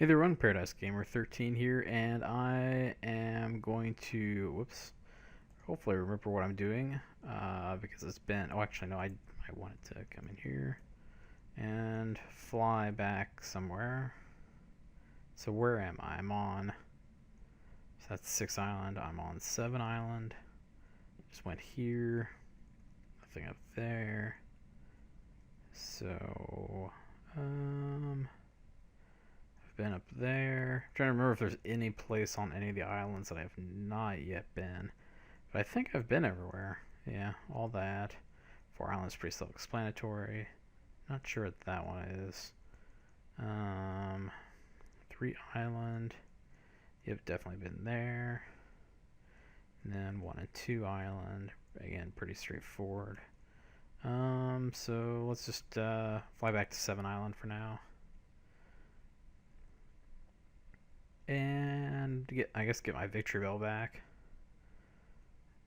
Hey there, Run Paradise Gamer 13 here, and I am going to, hopefully remember what I'm doing, because it's been, oh actually no, I wanted to come in here and fly back somewhere. So where am I? I'm on, so that's 6 Island, I'm on 7 Island, just went here, nothing up there, so, been up there. I'm trying to remember if there's any place on any of the islands that I have not yet been. But I think I've been everywhere. Yeah, all that. 4 Islands pretty self-explanatory. Not sure what that one is. 3 Island. Yep, definitely been there. And then 1 and 2 Island. Again, pretty straightforward. So let's just fly back to 7 Island for now. And get my victory bell back.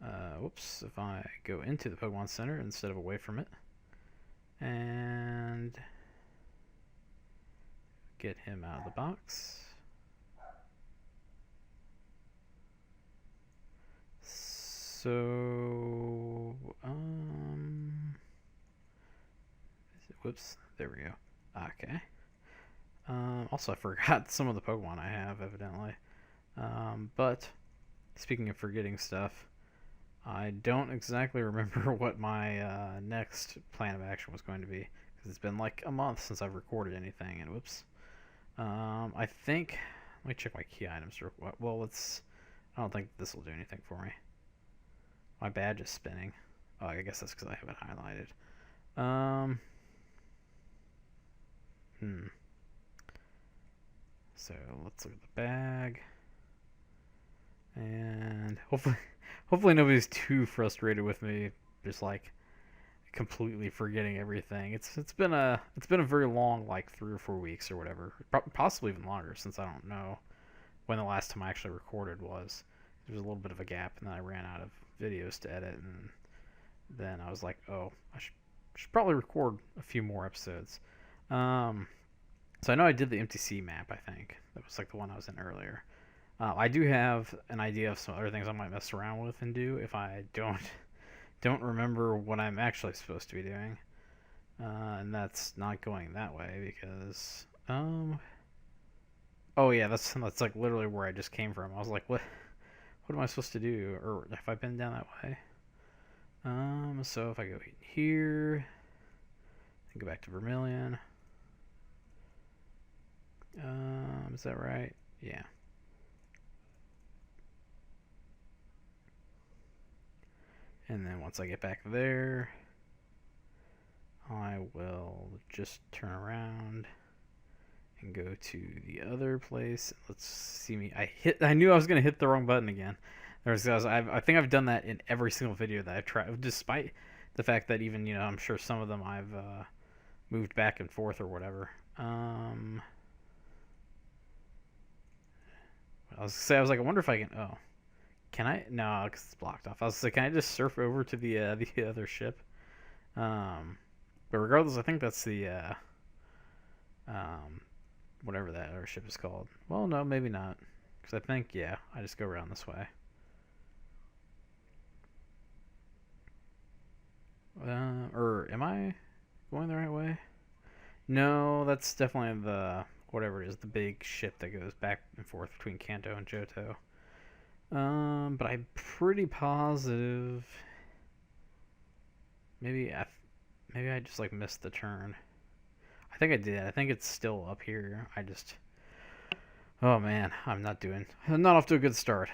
If I go into the Pokemon Center instead of away from it, and get him out of the box. So, there we go. Okay. Also, I forgot some of the Pokemon I have, evidently. But, speaking of forgetting stuff, I don't exactly remember what my next plan of action was going to be. Because it's been like a month since I've recorded anything, and whoops. I think, let me check my key items. Well, I don't think this will do anything for me. My badge is spinning. Oh, I guess that's because I have it highlighted. So let's look at the bag, and hopefully nobody's too frustrated with me, just like completely forgetting everything. It's been a very long, like 3 or 4 weeks or whatever, possibly even longer, since I don't know when the last time I actually recorded was. There was a little bit of a gap, and then I ran out of videos to edit, and then I was like, oh, I should probably record a few more episodes. So I know I did the MTC map, I think. That was like the one I was in earlier. I do have an idea of some other things I might mess around with and do if I don't remember what I'm actually supposed to be doing. And that's not going that way because oh yeah, that's like literally where I just came from. I was like, what am I supposed to do? Or have I been down that way? So if I go here and go back to Vermilion. Is that right? Yeah. And then once I get back there, I will just turn around and go to the other place. Let's see me. I knew I was gonna hit the wrong button again. I think I've done that in every single video that I've tried, despite the fact that even I'm sure some of them I've moved back and forth or whatever. I was like, I wonder if I can. Oh, can I? No, because it's blocked off. I was like, can I just surf over to the other ship? But regardless, I think that's the whatever that other ship is called. Well, no, maybe not, because I think I just go around this way. Or am I going the right way? No, that's definitely the whatever it is, the big ship that goes back and forth between Kanto and Johto. But I'm pretty positive. Maybe I just like missed the turn. I think I did. I think it's still up here. Oh man, I'm not off to a good start.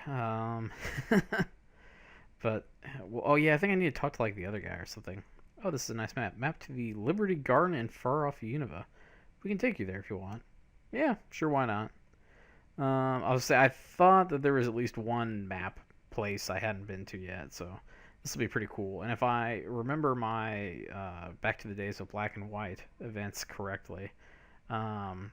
But well, oh yeah, I think I need to talk to like the other guy or something. Oh, this is a nice map. Map to the Liberty Garden in far off Unova. We can take you there if you want. Yeah, sure, why not? I thought that there was at least one map place I hadn't been to yet, so this will be pretty cool. And if I remember my Back to the Days of Black and White events correctly, you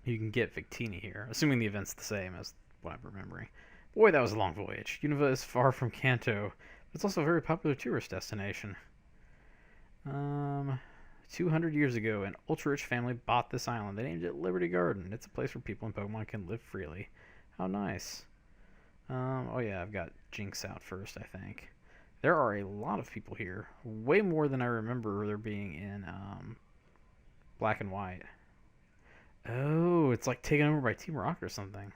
can get Victini here, assuming the event's the same as what I'm remembering. Boy, that was a long voyage. Unova is far from Kanto, but it's also a very popular tourist destination. 200 years ago, an ultra-rich family bought this island. They named it Liberty Garden. It's a place where people in Pokemon can live freely. How nice. Oh yeah, I've got Jinx out first, I think. There are a lot of people here. Way more than I remember there being in Black and White. Oh, it's like taken over by Team Rocket or something.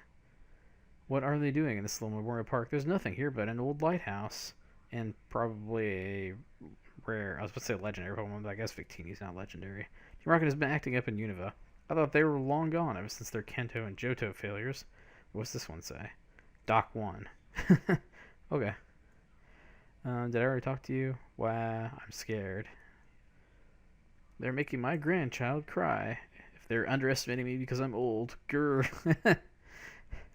What are they doing in this little memorial park? There's nothing here but an old lighthouse and probably a rare. I was about to say legendary Pokemon, but I guess Victini's not legendary. Team Rocket has been acting up in Unova. I thought they were long gone ever since their Kanto and Johto failures. What's this one say? Doc 1. Okay. Did I already talk to you? Wow, I'm scared. They're making my grandchild cry. If they're underestimating me because I'm old, grr.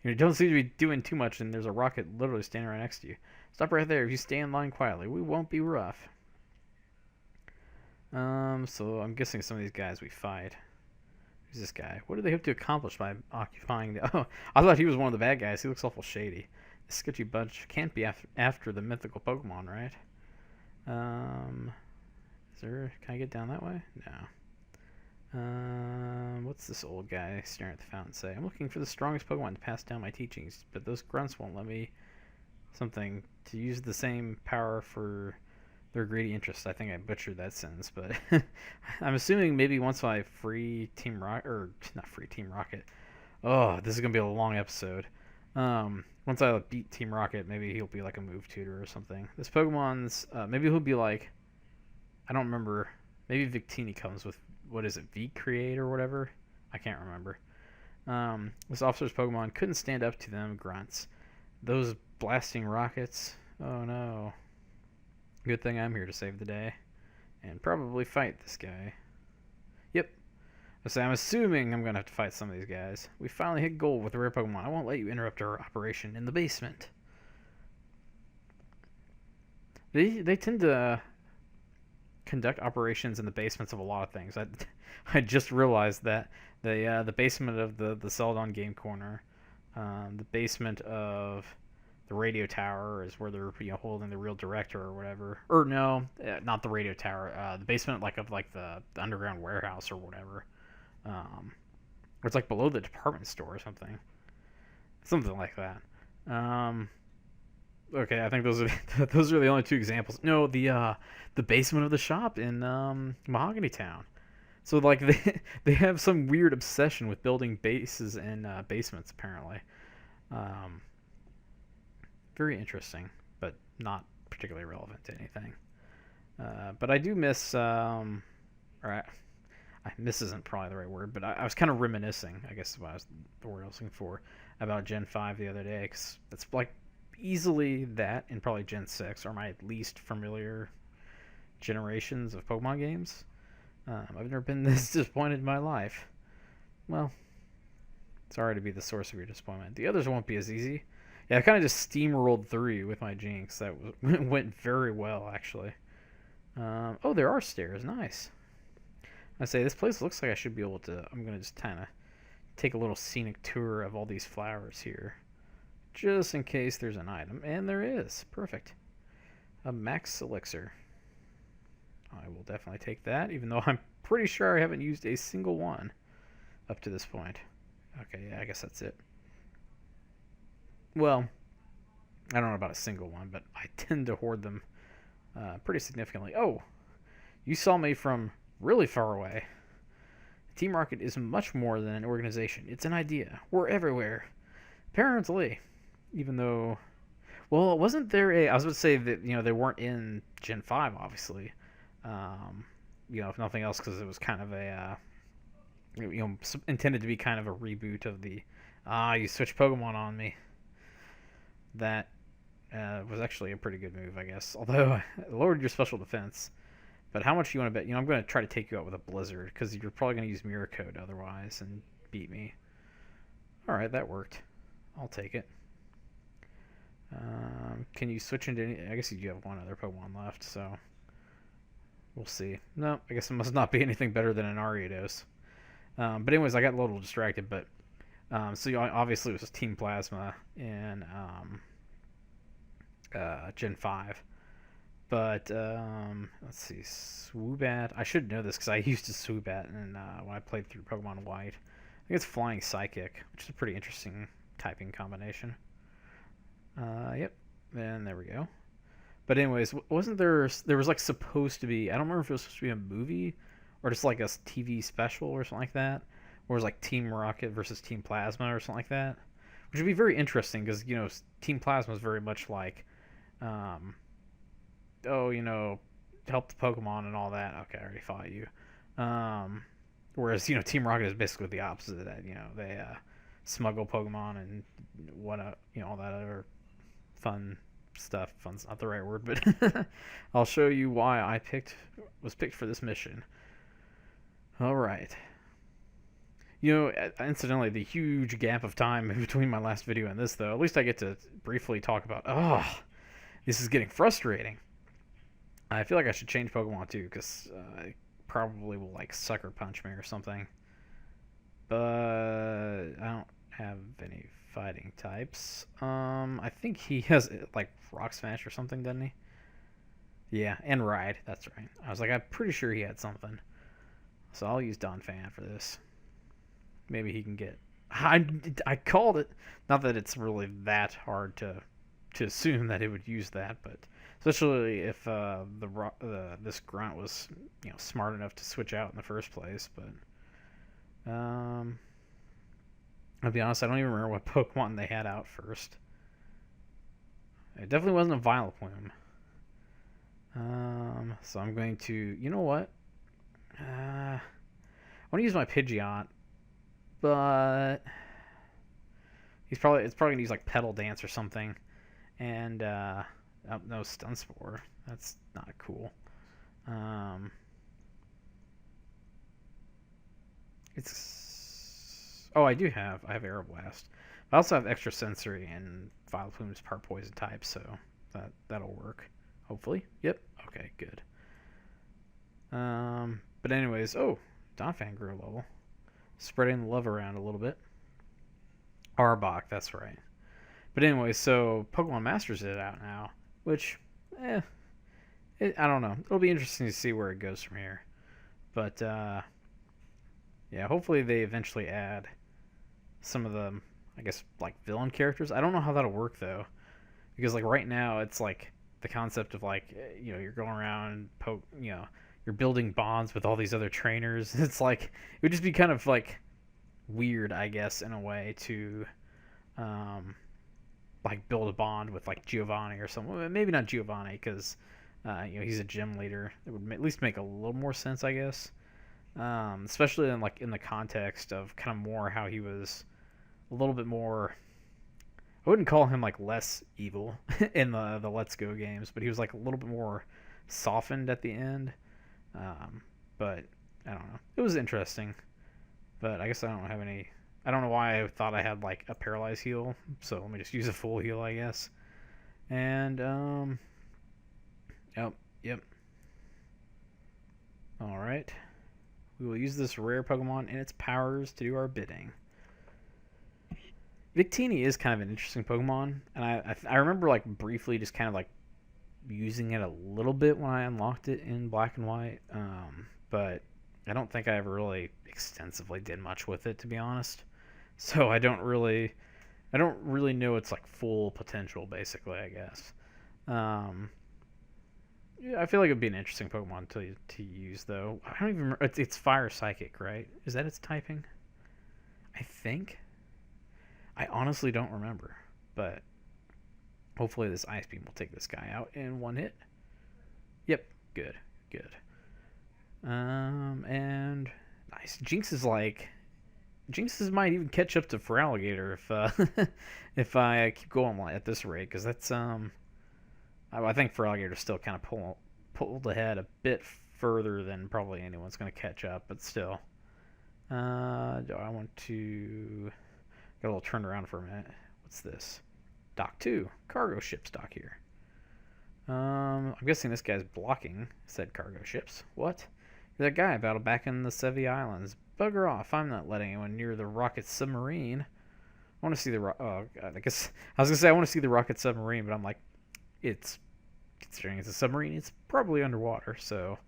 You don't seem to be doing too much, and there's a rocket literally standing right next to you. Stop right there. If you stay in line quietly, we won't be rough. So I'm guessing some of these guys we fight. Who's this guy? What do they hope to accomplish by occupying the... Oh, I thought he was one of the bad guys. He looks awful shady. This sketchy bunch can't be after the mythical Pokemon, right? Is there... Can I get down that way? No. What's this old guy staring at the fountain say? I'm looking for the strongest Pokemon to pass down my teachings, but those grunts won't let me something to use the same power for their greedy interests. I think I butchered that sentence, but I'm assuming maybe once I free Team Rocket, or not free Team Rocket. Oh, this is gonna be a long episode. Once I beat Team Rocket, maybe he'll be like a move tutor or something. This Pokemon's maybe he'll be like, I don't remember. Maybe Victini comes with, what is it, V-Create or whatever? I can't remember. This officer's Pokemon couldn't stand up to them grunts. Those blasting rockets. Oh no. Good thing I'm here to save the day. And probably fight this guy. Yep. So I'm assuming I'm going to have to fight some of these guys. We finally hit gold with a rare Pokemon. I won't let you interrupt our operation in the basement. They tend to conduct operations in the basements of a lot of things. I just realized that the basement of the Celadon Game Corner, the basement of the radio tower is where they're holding the real director or whatever. Or no, not the radio tower. The basement of the underground warehouse or whatever. Or it's like below the department store or something like that. Okay, I think those are the only two examples. No, the basement of the shop in Mahogany Town. So like they have some weird obsession with building bases and basements apparently. Very interesting, but not particularly relevant to anything. But I do miss, miss isn't probably the right word, but I was kind of reminiscing, I guess is what the word I was looking for, about Gen 5 the other day, because it's like easily that and probably Gen 6 are my least familiar generations of Pokemon games. I've never been this disappointed in my life. Well, sorry to be the source of your disappointment. The others won't be as easy. Yeah, I kind of just steamrolled through with my Jinx. That went very well, actually. Oh, there are stairs. Nice. I say, this place looks like I should be able to... I'm going to just kind of take a little scenic tour of all these flowers here. Just in case there's an item. And there is. Perfect. A Max Elixir. I will definitely take that, even though I'm pretty sure I haven't used a single one up to this point. Okay, yeah, I guess that's it. Well, I don't know about a single one, but I tend to hoard them pretty significantly. Oh, you saw me from really far away. Team Rocket is much more than an organization. It's an idea. We're everywhere. Apparently, even though... Well, wasn't there a... I was going to say that, they weren't in Gen 5, obviously. If nothing else, because it was kind of a... intended to be kind of a reboot of the... you switched Pokemon on me. That was actually a pretty good move, I guess. Although, it lowered your special defense. But how much do you want to bet? I'm going to try to take you out with a Blizzard, because you're probably going to use Mirror Code otherwise and beat me. Alright, that worked. I'll take it. Can you switch into any... I guess you do have one other Pokemon left, so... We'll see. No, I guess it must not be anything better than an Ariados. But anyways, I got a little distracted, but... so obviously it was Team Plasma in Gen 5. But let's see, Swoobat. I should know this because I used to Swoobat and when I played through Pokemon White. I think it's Flying Psychic, which is a pretty interesting typing combination. Yep. And there we go. But anyways, wasn't there was like supposed to be, I don't remember if it was supposed to be a movie or just like a TV special or something like that, or it was like Team Rocket versus Team Plasma or something like that, which would be very interesting because Team Plasma is very much like, um, oh help the Pokemon and all that. Okay, I already fought you. Um, Whereas Team Rocket is basically the opposite of that. They smuggle Pokemon and what all that other fun stuff. Fun's not the right word, but I'll show you why I was picked for this mission. All right. Incidentally, the huge gap of time between my last video and this, though, at least I get to briefly talk about. Oh, this is getting frustrating. I feel like I should change Pokemon too, because I probably will like Sucker Punch me or something. But I don't have any fighting types. I think he has like Rock Smash or something, doesn't he? Yeah, and Ride. That's right. I was like, I'm pretty sure he had something. So I'll use Donphan for this. Maybe he can get. I called it. Not that it's really that hard to assume that it would use that, but especially if this grunt was smart enough to switch out in the first place. But I'll be honest, I don't even remember what Pokemon they had out first. It definitely wasn't a Vileplume. So I'm going to, you know what? I want to use my Pidgeot, but it's probably gonna use like Petal Dance or something, and no Stunspore. That's not cool. I have Aeroblast. I also have Extra Sensory and Vileplume's part poison type, so that'll work. Hopefully. Yep. Okay, good. But anyways, Donphan grew a level. Spreading the love around a little bit. Arbok, that's right. But anyways, so Pokemon Masters is out now, which, I don't know. It'll be interesting to see where it goes from here. But, yeah, hopefully they eventually add some of the, I guess, like, villain characters. I don't know how that'll work, though. Because, like, right now, it's, like, the concept of, like, you're going around, you're building bonds with all these other trainers. It's like, it would just be kind of, like, weird, I guess, in a way, to, like, build a bond with, like, Giovanni or something. Maybe not Giovanni, because, he's a gym leader. It would at least make a little more sense, I guess. Especially in the context of kind of more how he was a little bit more. I wouldn't call him like less evil in the Let's Go games, but he was like a little bit more softened at the end. But I don't know. It was interesting, but I guess I don't have any. I don't know why I thought I had like a paralyzed heal, so let me just use a full heal, I guess. And yep. All right. We will use this rare Pokemon and its powers to do our bidding. Victini is kind of an interesting Pokemon, and I remember like briefly just kind of like using it a little bit when I unlocked it in Black and White, but I don't think I ever really extensively did much with it, to be honest. So I don't really know its like full potential, basically, I guess. Yeah, I feel like it'd be an interesting Pokemon to use, though. I don't even remember. It's Fire Psychic, right? Is that its typing? I think. I honestly don't remember, but hopefully this Ice Beam will take this guy out in one hit. Yep, good. And nice. Jinxes might even catch up to Feraligatr if if I keep going at this rate, because that's I think Feraligator's still kind of pulled ahead a bit further than probably anyone's going to catch up, but still. Do I want to get a little turned around for a minute? What's this? Dock 2. Cargo ship dock here. I'm guessing this guy's blocking said cargo ships. What? You're that guy I battled back in the Sevi Islands. Bugger off. I'm not letting anyone near the rocket submarine. I want to see the... Oh, God. I guess... I was going to say I want to see the rocket submarine, but I'm like... It's considering it's a submarine, it's probably underwater, so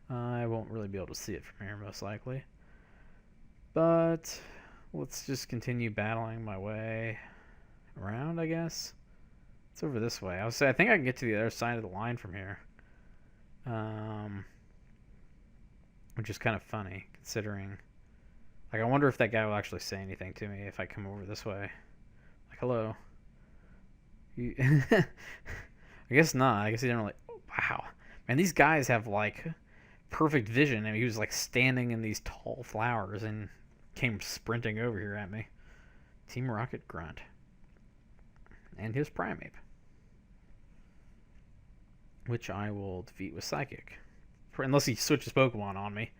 I won't really be able to see it from here, most likely. But let's just continue battling my way around, I guess. It's over this way. I think I can get to the other side of the line from here. Um, which is kind of funny, considering... Like, I wonder if that guy will actually say anything to me if I come over this way. Like, hello. You... I guess not. I guess he didn't really... Oh, wow. Man, these guys have, like, perfect vision. I mean, he was, like, standing in these tall flowers and came sprinting over here at me. Team Rocket Grunt. And his Primeape. Which I will defeat with Psychic. Unless he switches Pokemon on me.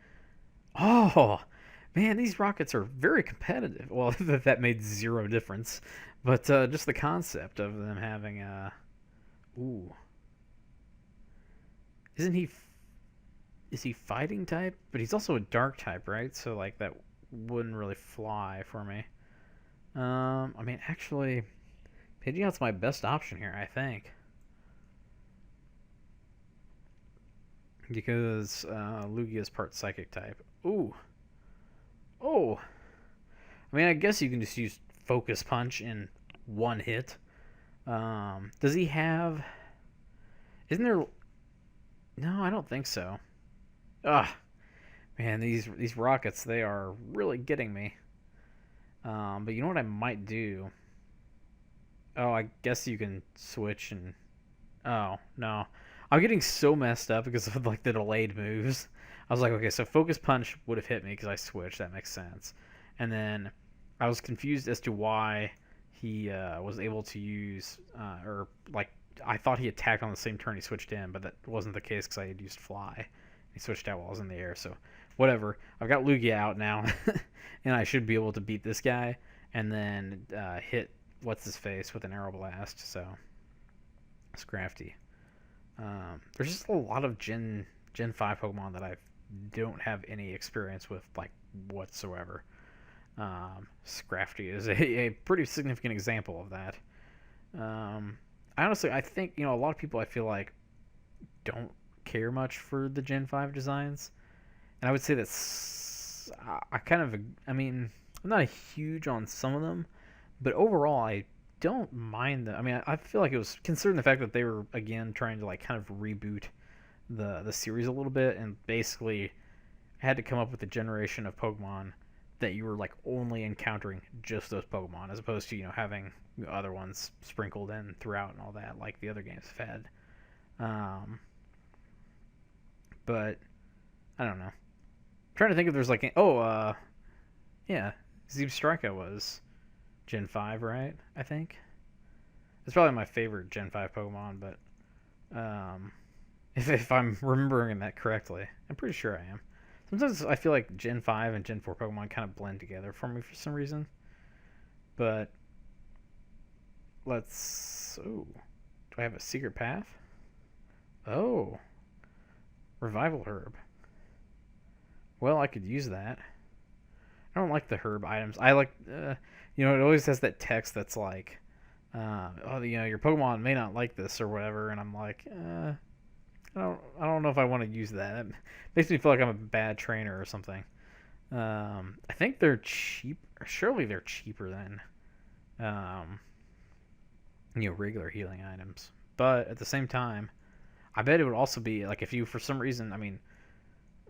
Oh! Man, these rockets are very competitive. Well, that made zero difference. But just the concept of them having a... Ooh. Isn't he... Is he fighting type? But he's also a dark type, right? So, like, that wouldn't really fly for me. I mean, actually... Pidgeot's my best option here, I think. Because Lugia's part Psychic type. Ooh. Oh. I mean, I guess you can just use Focus Punch in one hit. Does he have... Isn't there... No, I don't think so. Ugh. Man, these rockets, they are really getting me. But you know what I might do? Oh, I guess you can switch and... Oh, no. I'm getting so messed up because of, like, the delayed moves. I was like, okay, so Focus Punch would have hit me because I switched. That makes sense. And then I was confused as to why he was able to use... or, like, I thought he attacked on the same turn he switched in, but that wasn't the case because I had used Fly. He switched out while I was in the air, so whatever. I've got Lugia out now, and I should be able to beat this guy and then hit what's-his-face with an Aeroblast, so Scrafty. There's just a lot of Gen 5 Pokemon that I don't have any experience with, like, whatsoever. Scrafty is a pretty significant example of that. I think, a lot of people I feel like don't care much for the Gen 5 designs. And I would say that's... I mean, I'm not huge on some of them, but overall I don't mind them. I mean, I feel like it was, considering the fact that they were, again, trying to, like, kind of reboot the series a little bit, and basically had to come up with a generation of Pokemon that you were, like, only encountering just those Pokemon, as opposed to, having other ones sprinkled in throughout and all that, like the other games have had. But I don't know. I'm trying to think if there's like yeah, Zebstrika was Gen 5, right? I think it's probably my favorite Gen 5 Pokemon, but if I'm remembering that correctly, I'm pretty sure I am. Sometimes I feel like Gen 5 and Gen 4 Pokemon kind of blend together for me for some reason. But let's... Ooh. Do I have a secret path? Oh. Revival Herb. Well, I could use that. I don't like the herb items. I like... it always has that text that's like... your Pokemon may not like this or whatever, and I'm like... I don't know if I want to use that. It makes me feel like I'm a bad trainer or something. I think they're cheap. Surely they're cheaper than, regular healing items. But at the same time, I bet it would also be like if you, for some reason, I mean,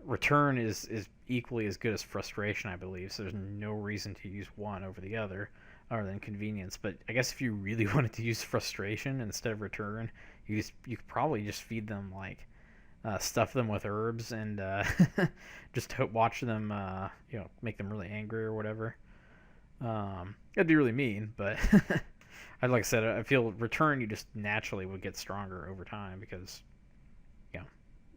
return is equally as good as frustration, I believe. So there's no reason to use one over the other than convenience. But I guess if you really wanted to use frustration instead of return, you could probably just feed them like stuff them with herbs and just watch them make them really angry or whatever. That'd be really mean, but like I said, I feel return you just naturally would get stronger over time because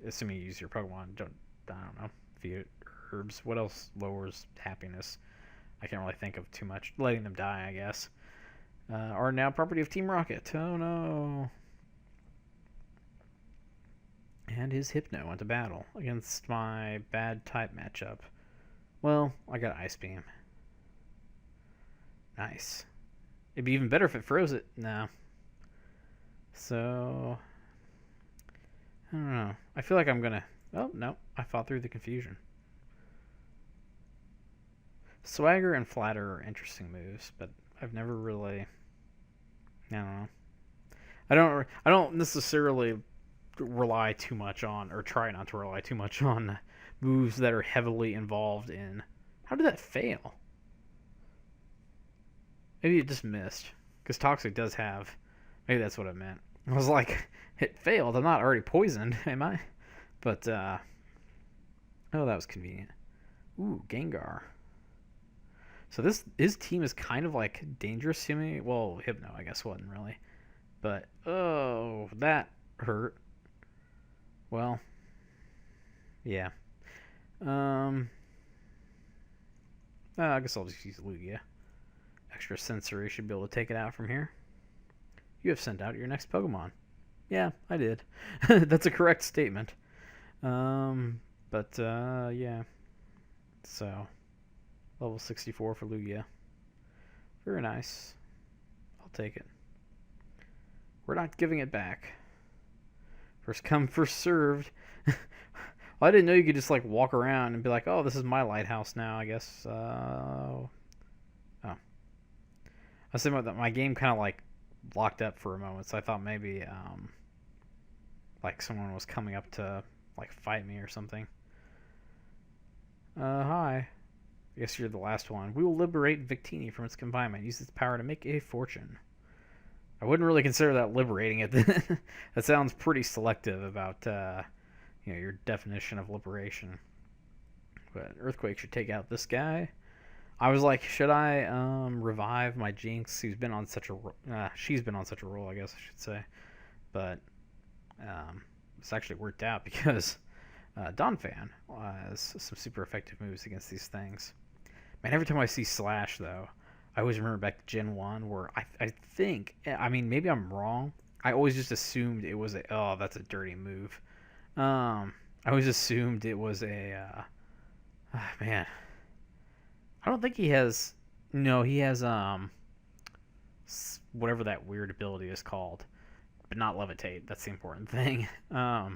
assuming you use your Pokemon, I don't know, feed it herbs. What else lowers happiness? I can't really think of too much. Letting them die, I guess. Are now property of Team Rocket. Oh no. And his Hypno went to battle against my bad type matchup. Well, I got Ice Beam. Nice. It'd be even better if it froze it. No. So, I don't know. I feel like I'm gonna... Oh, no. I fought through the confusion. Swagger and Flatter are interesting moves, but I've never really... I don't know. I don't necessarily rely too much on, or try not to rely too much on moves that are heavily involved in... How did that fail? Maybe it just missed. Because Toxic does have... Maybe that's what it meant. I was like, it failed. I'm not already poisoned, am I? But, oh, that was convenient. Ooh, Gengar. So his team is kind of like dangerous to me. Well, Hypno, I guess, wasn't really. But, oh, that hurt. Well, yeah. I guess I'll just use Lugia. Extra sensory should be able to take it out from here. You have sent out your next Pokemon. Yeah, I did. That's a correct statement. Yeah. So, level 64 for Lugia. Very nice. I'll take it. We're not giving it back. First come, first served. Well, I didn't know you could just like walk around and be like, oh, this is my lighthouse now, I guess. Oh. I was thinking about that. My game kind of like locked up for a moment, so I thought maybe like someone was coming up to like fight me or something. Hi. I guess you're the last one. We will liberate Victini from its confinement. Use its power to make a fortune. I wouldn't really consider that liberating it. That sounds pretty selective about your definition of liberation. But Earthquake should take out this guy. I was like, should I revive my Jinx, who's been on such a she's been on such a roll, I guess I should say. But it's actually worked out because Donphan has some super effective moves against these things. Man, every time I see Slash, though, I always remember back to Gen 1 where I think, I mean, maybe I'm wrong. I always just assumed it was oh, that's a dirty move. I always assumed it was man. I don't think he has, no, he has, whatever that weird ability is called, but not Levitate. That's the important thing. I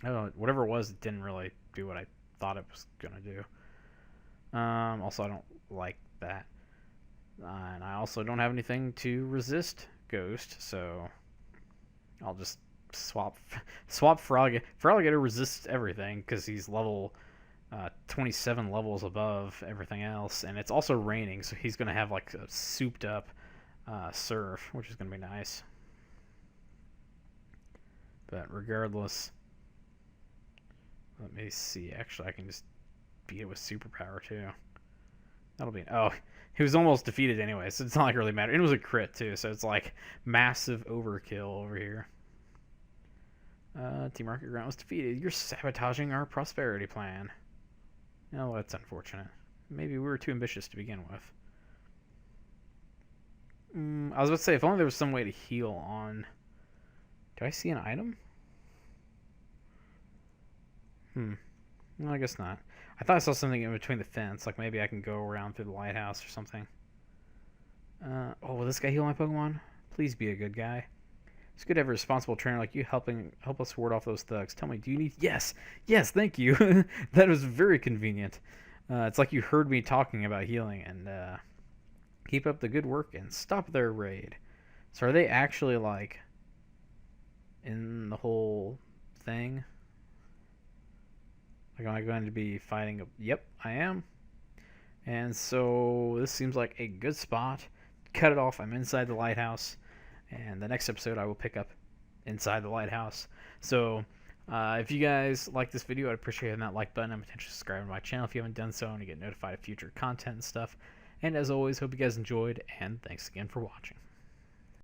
don't know, whatever it was, it didn't really do what I thought it was going to do. Also, I don't like that. And I also don't have anything to resist Ghost, so I'll just swap Feraligatr. Feraligatr resists everything because he's level 27 levels above everything else, and it's also raining, so he's going to have like a souped up Surf, which is going to be nice. But regardless, let me see. Actually, I can just beat it with superpower too. That'll be... Oh, he was almost defeated anyway, so it's not like it really mattered. And it was a crit too, so it's like massive overkill over here. Team Rocket Grunt was defeated. You're sabotaging our prosperity plan. Oh, that's unfortunate. Maybe we were too ambitious to begin with. I was about to say, if only there was some way to heal on... Do I see an item? No, I guess not. I thought I saw something in between the fence, like maybe I can go around through the lighthouse or something. Oh, will this guy heal my Pokemon? Please be a good guy. It's good to have a responsible trainer like you help us ward off those thugs. Tell me, do you need... Yes! Yes, thank you! That was very convenient. It's like you heard me talking about healing, and keep up the good work and stop their raid. So are they actually, like, in the whole thing? Like, am I going to be fighting... Yep, I am. And so this seems like a good spot. Cut it off. I'm inside the lighthouse. And the next episode I will pick up inside the lighthouse. So if you guys like this video, I'd appreciate hitting that like button and potentially subscribing to my channel if you haven't done so, and to get notified of future content and stuff. And as always, hope you guys enjoyed, and thanks again for watching.